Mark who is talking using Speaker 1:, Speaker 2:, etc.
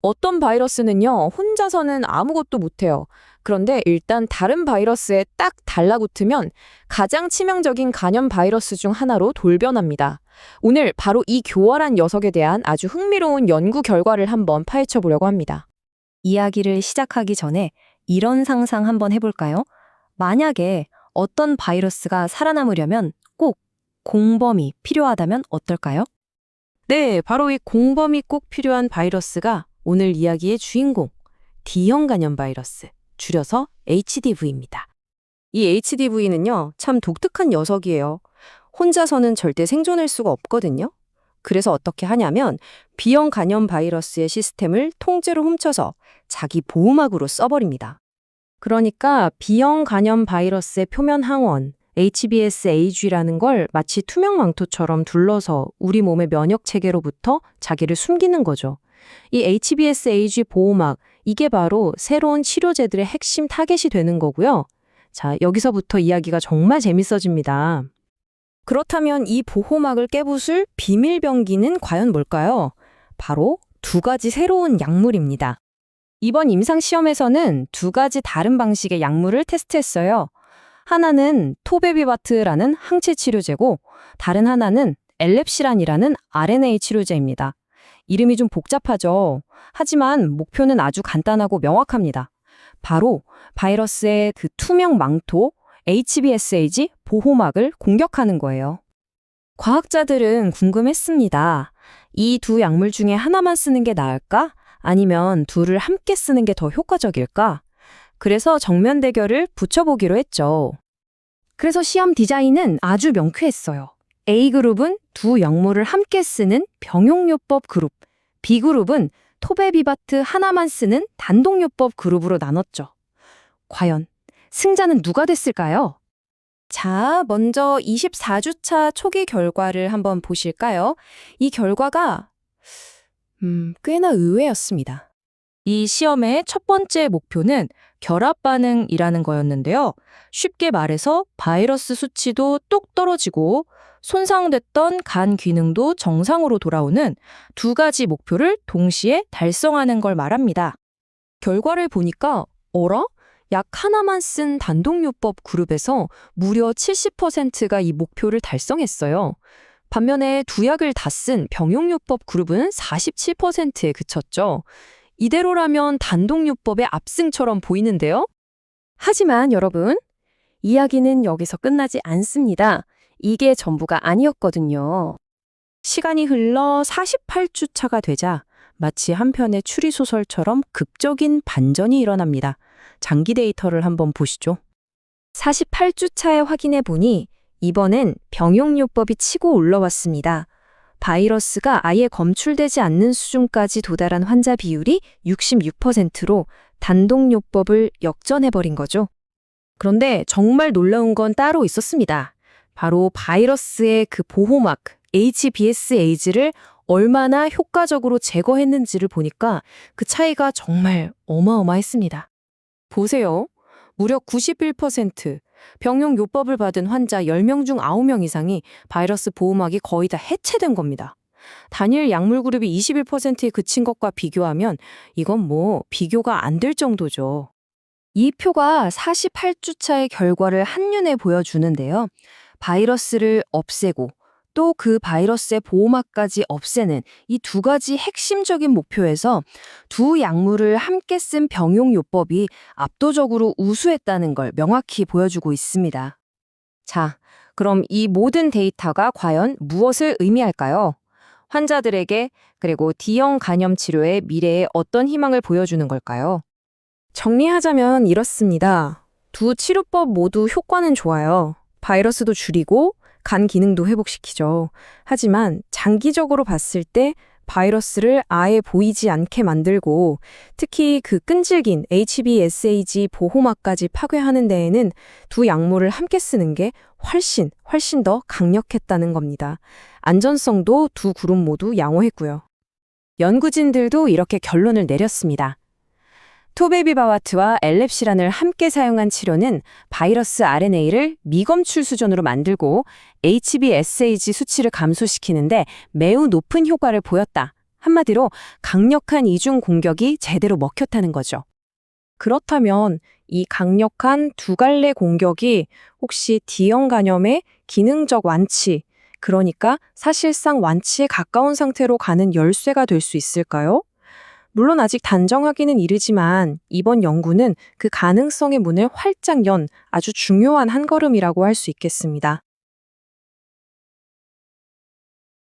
Speaker 1: 어떤 바이러스는요, 혼자서는 아무것도 못해요. 그런데 일단 다른 바이러스에 딱 달라붙으면 가장 치명적인 간염 바이러스 중 하나로 돌변합니다. 오늘 바로 이 교활한 녀석에 대한 아주 흥미로운 연구 결과를 한번 파헤쳐 보려고 합니다.
Speaker 2: 이야기를 시작하기 전에 이런 상상 한번 해볼까요? 만약에 어떤 바이러스가 살아남으려면 꼭 공범이 필요하다면 어떨까요?
Speaker 3: 네, 바로 이 공범이 꼭 필요한 바이러스가 오늘 이야기의 주인공, D형 간염 바이러스, 줄여서 HDV입니다. 이 HDV는요, 참 독특한 녀석이에요. 혼자서는 절대 생존할 수가 없거든요. 그래서 어떻게 하냐면 B형 간염 바이러스의 시스템을 통째로 훔쳐서 자기 보호막으로 써버립니다. 그러니까 B형 간염 바이러스의 표면 항원, HBsAg라는 걸 마치 투명 망토처럼 둘러서 우리 몸의 면역 체계로부터 자기를 숨기는 거죠. 이 HBsAg 보호막, 이게 바로 새로운 치료제들의 핵심 타겟이 되는 거고요. 자, 여기서부터 이야기가 정말 재밌어집니다. 그렇다면 이 보호막을 깨부술 비밀병기는 과연 뭘까요? 바로 두 가지 새로운 약물입니다. 이번 임상시험에서는 두 가지 다른 방식의 약물을 테스트했어요. 하나는 토베비바트라는 항체 치료제고 다른 하나는 엘렙시란이라는 RNA 치료제입니다. 이름이 좀 복잡하죠. 하지만 목표는 아주 간단하고 명확합니다. 바로 바이러스의 그 투명 망토 HBsAg 보호막을 공격하는 거예요. 과학자들은 궁금했습니다. 이 두 약물 중에 하나만 쓰는 게 나을까? 아니면 둘을 함께 쓰는 게 더 효과적일까? 그래서 정면 대결을 붙여보기로 했죠. 그래서 시험 디자인은 아주 명쾌했어요. A그룹은 두 약물을 함께 쓰는 병용요법 그룹, B그룹은 토베비바트 하나만 쓰는 단독요법 그룹으로 나눴죠. 과연 승자는 누가 됐을까요? 자, 먼저 24주차 초기 결과를 한번 보실까요? 이 결과가 꽤나 의외였습니다. 이 시험의 첫 번째 목표는 결합 반응이라는 거였는데요. 쉽게 말해서 바이러스 수치도 뚝 떨어지고 손상됐던 간 기능도 정상으로 돌아오는 두 가지 목표를 동시에 달성하는 걸 말합니다. 결과를 보니까 어라? 약 하나만 쓴 단독요법 그룹에서 무려 70%가 이 목표를 달성했어요. 반면에 두 약을 다 쓴 병용요법 그룹은 47%에 그쳤죠. 이대로라면 단독요법의 압승처럼 보이는데요? 하지만 여러분, 이야기는 여기서 끝나지 않습니다. 이게 전부가 아니었거든요. 시간이 흘러 48주차가 되자 마치 한 편의 추리소설처럼 극적인 반전이 일어납니다. 장기 데이터를 한번 보시죠. 48주차에 확인해 보니 이번엔 병용요법이 치고 올라왔습니다. 바이러스가 아예 검출되지 않는 수준까지 도달한 환자 비율이 66%로 단독요법을 역전해버린 거죠. 그런데 정말 놀라운 건 따로 있었습니다. 바로 바이러스의 그 보호막 HBsAg를 얼마나 효과적으로 제거했는지를 보니까 그 차이가 정말 어마어마했습니다. 보세요. 무려 91%, 병용요법을 받은 환자 10명 중 9명 이상이 바이러스 보호막이 거의 다 해체된 겁니다. 단일 약물 그룹이 21%에 그친 것과 비교하면 이건 뭐 비교가 안 될 정도죠. 이 표가 48주차의 결과를 한눈에 보여주는데요. 바이러스를 없애고 또 그 바이러스의 보호막까지 없애는 이 두 가지 핵심적인 목표에서 두 약물을 함께 쓴 병용요법이 압도적으로 우수했다는 걸 명확히 보여주고 있습니다. 자, 그럼 이 모든 데이터가 과연 무엇을 의미할까요? 환자들에게 그리고 D형 간염 치료의 미래에 어떤 희망을 보여주는 걸까요? 정리하자면 이렇습니다. 두 치료법 모두 효과는 좋아요. 바이러스도 줄이고 간 기능도 회복시키죠. 하지만 장기적으로 봤을 때 바이러스를 아예 보이지 않게 만들고 특히 그 끈질긴 HBsAg 보호막까지 파괴하는 데에는 두 약물을 함께 쓰는 게 훨씬 더 강력했다는 겁니다. 안전성도 두 그룹 모두 양호했고요. 연구진들도 이렇게 결론을 내렸습니다. 토베비바와트와 엘렙시란을 함께 사용한 치료는 바이러스 RNA를 미검출 수준으로 만들고 HBsAg 수치를 감소시키는데 매우 높은 효과를 보였다. 한마디로 강력한 이중 공격이 제대로 먹혔다는 거죠.
Speaker 1: 그렇다면 이 강력한 두 갈래 공격이 혹시 D형 간염의 기능적 완치, 그러니까 사실상 완치에 가까운 상태로 가는 열쇠가 될 수 있을까요? 물론 아직 단정하기는 이르지만 이번 연구는 그 가능성의 문을 활짝 연 아주 중요한 한 걸음이라고 할 수 있겠습니다.